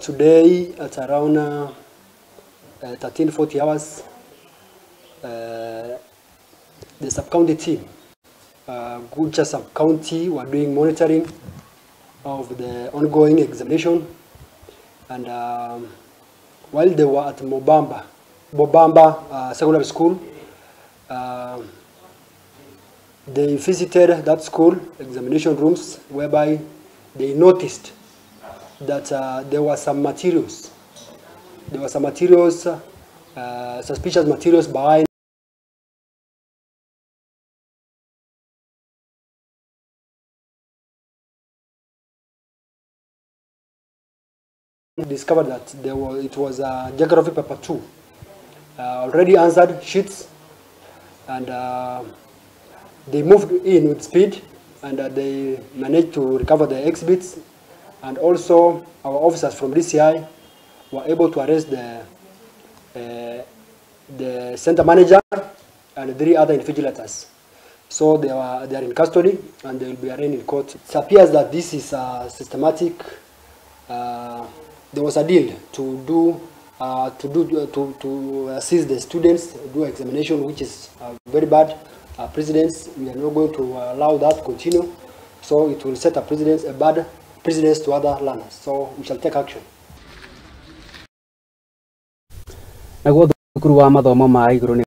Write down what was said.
today at around 13:40 hours, the sub-county team, Gucha sub-county, were doing monitoring of the ongoing examination, and while they were at Bobamba Secondary School, they visited that school examination rooms, whereby they noticed that there were some materials. There were some materials, suspicious materials behind. Discovered that it was Geography Paper 2, already answered sheets, and they moved in with speed, and they managed to recover the exhibits, and also our officers from DCI were able to arrest the center manager and 3 other invigilators. So they are in custody, and they will be arraigned in court. It appears that this is systematic. There was a deal to assist the students do examination, which is very bad precedence. We are not going to allow that to continue. So it will set a bad precedence to other learners. So we shall take action.